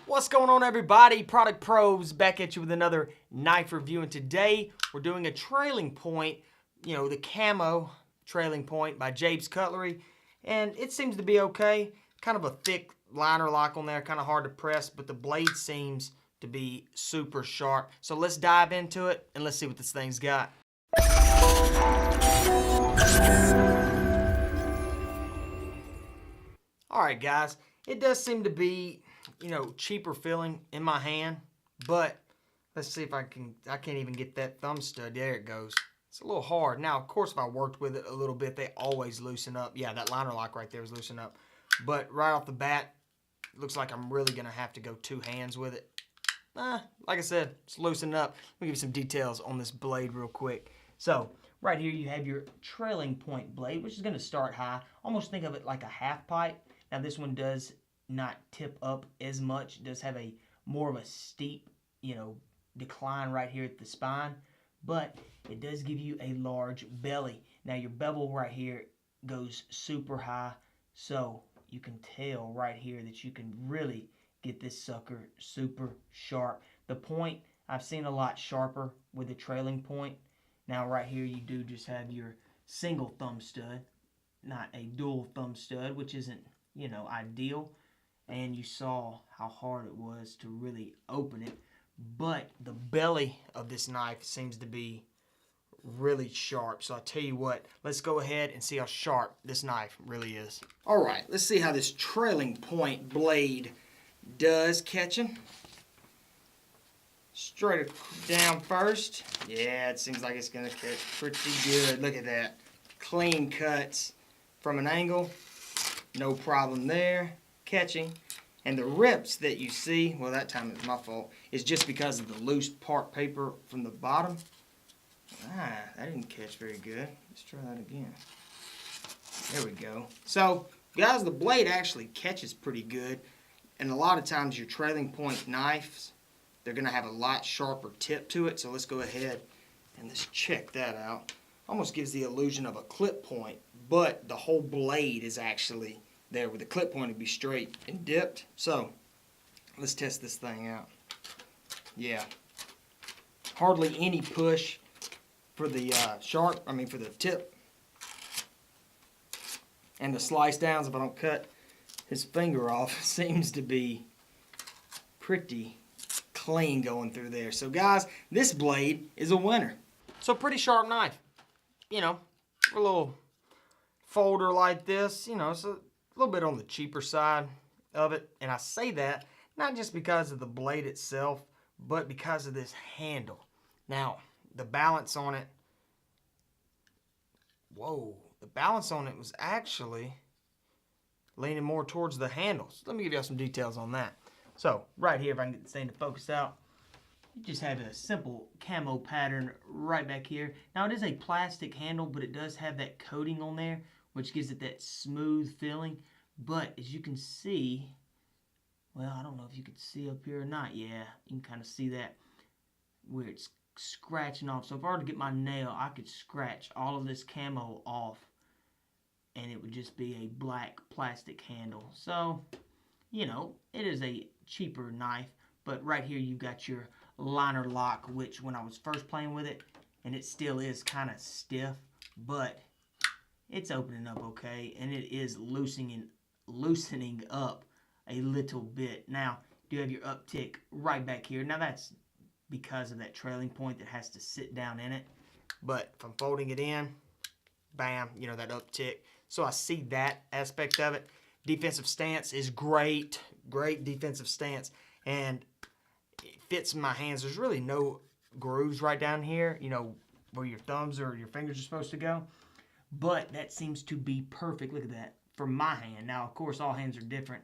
What's going on, everybody? Product Probes back at you with another knife review, and today we're doing a trailing point, the camo trailing point by Jabe's Cutlery, and it seems to be okay. Kind of a thick liner lock on there, kind of hard to press, but the blade seems to be super sharp. So let's dive into it and let's see what this thing's got. Alright guys, it does seem to be, cheaper feeling in my hand, but let's see if I can't even get that thumb stud. There it goes. It's a little hard. Now, of course, if I worked with it a little bit, they always loosen up. Yeah, that liner lock right there is loosened up. But right off the bat, it looks like I'm really going to have to go two hands with it. Like I said, it's loosened up. Let me give you some details on this blade real quick. So, right here you have your trailing point blade, which is going to start high. Almost think of it like a half pipe. Now, this one does not tip up as much. It does have a more of a steep, decline right here at the spine, but it does give you a large belly. Now, your bevel right here goes super high, so you can tell right here that you can really get this sucker super sharp. The point, I've seen a lot sharper with the trailing point. Now, right here, you do just have your single thumb stud, not a dual thumb stud, which isn't, ideal. And you saw how hard it was to really open it. But the belly of this knife seems to be really sharp. So I'll tell you what, let's go ahead and see how sharp this knife really is. Alright, let's see how this trailing point blade does catching. Straight down first. Yeah, it seems like it's going to catch pretty good. Look at that. Clean cuts from an angle. No problem there. Catching. And the rips that you see, well, that time it's my fault, is just because of the loose part paper from the bottom. That didn't catch very good. Let's try that again. There we go. So, guys, the blade actually catches pretty good. And a lot of times your trailing point knives, they're going to have a lot sharper tip to it. So let's go ahead and let's check that out. Almost gives the illusion of a clip point, but the whole blade is actually there, where the clip point would be straight and dipped. So let's test this thing out. Yeah, hardly any push for the for the tip, and the slice downs, if I don't cut his finger off, seems to be pretty clean going through there. So guys, this blade is a winner. So pretty sharp knife. A little folder like this, it's a little bit on the cheaper side of it. And I say that not just because of the blade itself, but because of this handle. Now, the balance on it, the balance on it was actually leaning more towards the handles. Let me give you some details on that. So, right here, if I can get this thing to focus out, you just have a simple camo pattern right back here. Now, it is a plastic handle, but it does have that coating on there, which gives it that smooth feeling. But as you can see, well, I don't know if you can see up here or not. Yeah, you can kind of see that where it's scratching off. So if I were to get my nail, I could scratch all of this camo off, and it would just be a black plastic handle. So, it is a cheaper knife, but right here you've got your liner lock, which when I was first playing with it, and it still is kind of stiff, but it's opening up okay, and it is loosening up a little bit. Now, you have your uptick right back here. Now, that's because of that trailing point that has to sit down in it. But if I'm folding it in, bam, that uptick. So I see that aspect of it. Defensive stance is great. Great defensive stance. And it fits in my hands. There's really no grooves right down here, where your thumbs or your fingers are supposed to go. But that seems to be perfect. Look at that. For my hand. Now, of course, all hands are different.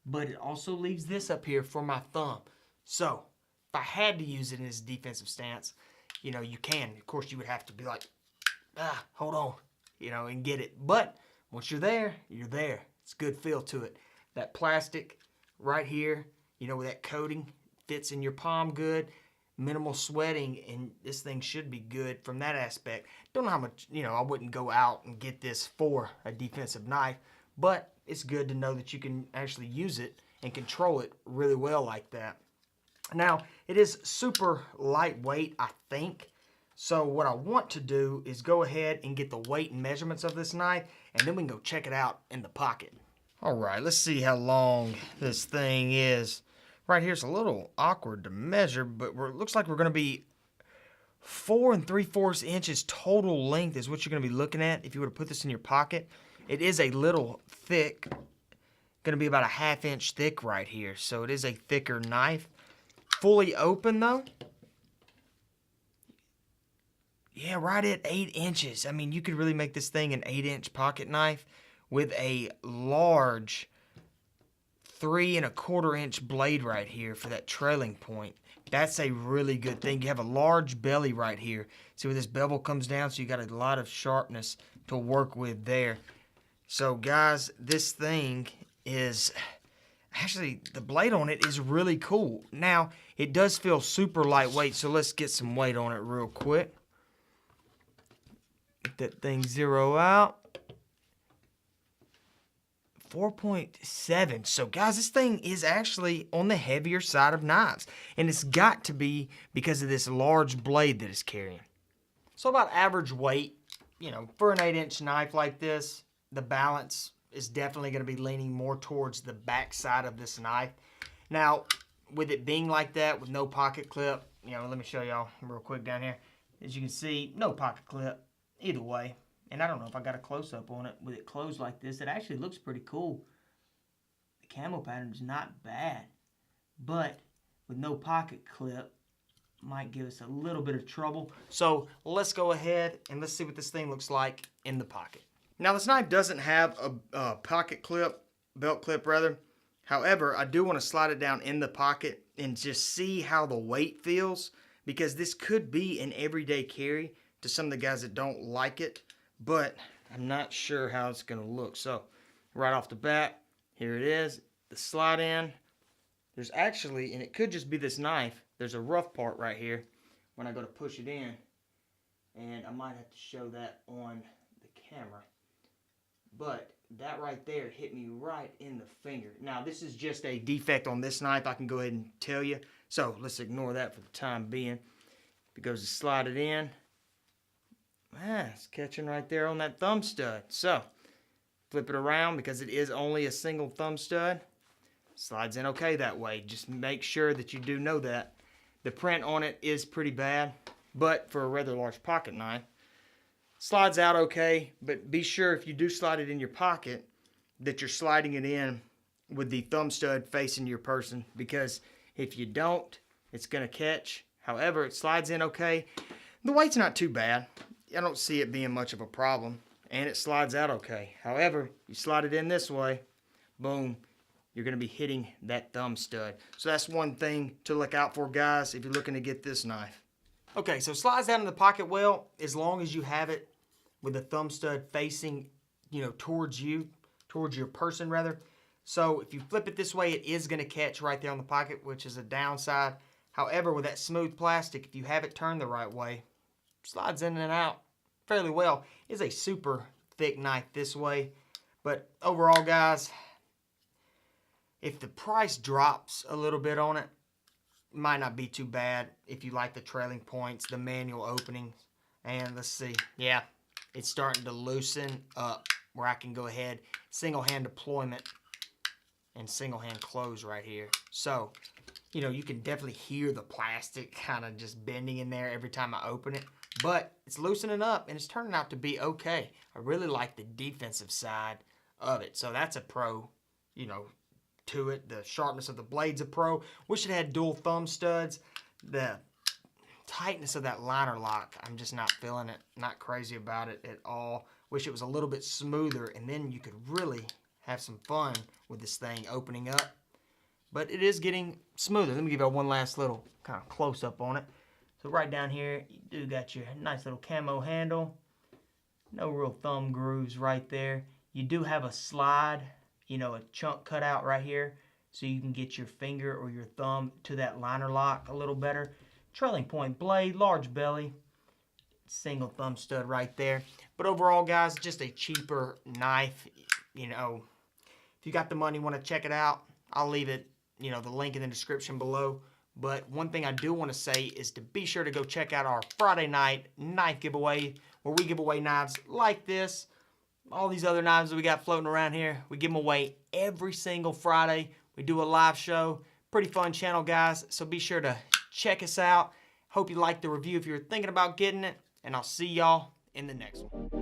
But it also leaves this up here for my thumb. So, if I had to use it in this defensive stance, you can. Of course, you would have to be like, hold on, and get it. But once you're there, you're there. It's a good feel to it. That plastic right here, with that coating, fits in your palm good. Minimal sweating, and this thing should be good from that aspect. Don't know how much, I wouldn't go out and get this for a defensive knife, but it's good to know that you can actually use it and control it really well like that. Now, it is super lightweight, I think. So what I want to do is go ahead and get the weight and measurements of this knife, and then we can go check it out in the pocket. All right, let's see how long this thing is. Right here, it's a little awkward to measure, but it looks like we're going to be 4 3/4 inches total length is what you're going to be looking at if you were to put this in your pocket. It is a little thick, going to be about a 1/2 inch thick right here, so it is a thicker knife. Fully open though, yeah, right at 8 inches. I mean, you could really make this thing an 8-inch pocket knife with a large 3 1/4 inch blade right here for that trailing point. That's a really good thing. You have a large belly right here. See where this bevel comes down, so you got a lot of sharpness to work with there. So guys, this thing is actually, the blade on it is really cool. Now, it does feel super lightweight, so let's get some weight on it real quick. Get that thing zero out. 4.7. So guys, this thing is actually on the heavier side of knives. And it's got to be because of this large blade that it's carrying. So about average weight, you know, for an 8-inch knife like this, the balance is definitely going to be leaning more towards the back side of this knife. Now, with it being like that, with no pocket clip, you know, let me show y'all real quick down here. As you can see, no pocket clip, either way. And I don't know if I got a close-up on it. With it closed like this, it actually looks pretty cool. The camo pattern is not bad. But with no pocket clip, might give us a little bit of trouble. So let's go ahead and let's see what this thing looks like in the pocket. Now this knife doesn't have a pocket clip, belt clip rather. However, I do want to slide it down in the pocket and just see how the weight feels, because this could be an everyday carry to some of the guys that don't like it, but I'm not sure how it's going to look. So right off the bat, here it is, the slide in. There's actually, and it could just be this knife, there's a rough part right here when I go to push it in, and I might have to show that on the camera. But that right there hit me right in the finger. Now, this is just a defect on this knife, I can go ahead and tell you. So let's ignore that for the time being. If it goes to slide it in, it's catching right there on that thumb stud. So flip it around, because it is only a single thumb stud. Slides in okay that way. Just make sure that you do know that. The print on it is pretty bad, but for a rather large pocket knife, slides out okay. But be sure if you do slide it in your pocket that you're sliding it in with the thumb stud facing your person, because if you don't, it's going to catch. However, it slides in okay. The weight's not too bad. I don't see it being much of a problem, and it slides out okay. However, you slide it in this way, boom, you're going to be hitting that thumb stud. So that's one thing to look out for, guys, if you're looking to get this knife. Okay, so slides down in the pocket well, as long as you have it with the thumb stud facing, you know, towards you, towards your person rather. So if you flip it this way, it is going to catch right there on the pocket, which is a downside. However, with that smooth plastic, if you have it turned the right way, slides in and out fairly well. It's a super thick knife this way. But overall, guys, if the price drops a little bit on it, it might not be too bad if you like the trailing points, the manual openings. And let's see, yeah, it's starting to loosen up where I can go ahead, single hand deployment and single hand close right here. So, you know, you can definitely hear the plastic kind of just bending in there every time I open it. But it's loosening up and it's turning out to be okay. I really like the defensive side of it. So that's a pro, you know, to it. The sharpness of the blade's a pro. Wish it had dual thumb studs. The tightness of that liner lock, I'm just not feeling it. Not crazy about it at all. Wish it was a little bit smoother, and then you could really have some fun with this thing opening up. But it is getting smoother. Let me give you one last little kind of close up on it. So right down here, you do got your nice little camo handle. No real thumb grooves right there. You do have a slide, you know, a chunk cut out right here, so you can get your finger or your thumb to that liner lock a little better. Trailing point blade, large belly, single thumb stud right there. But overall, guys, just a cheaper knife. You know, if you got the money, want to check it out, I'll leave it, the link in the description below. But one thing I do want to say is to be sure to go check out our Friday night knife giveaway, where we give away knives like this. All these other knives that we got floating around here, we give them away every single Friday. We do a live show. Pretty fun channel, guys. So be sure to check us out. Hope you liked the review if you're thinking about getting it. And I'll see y'all in the next one.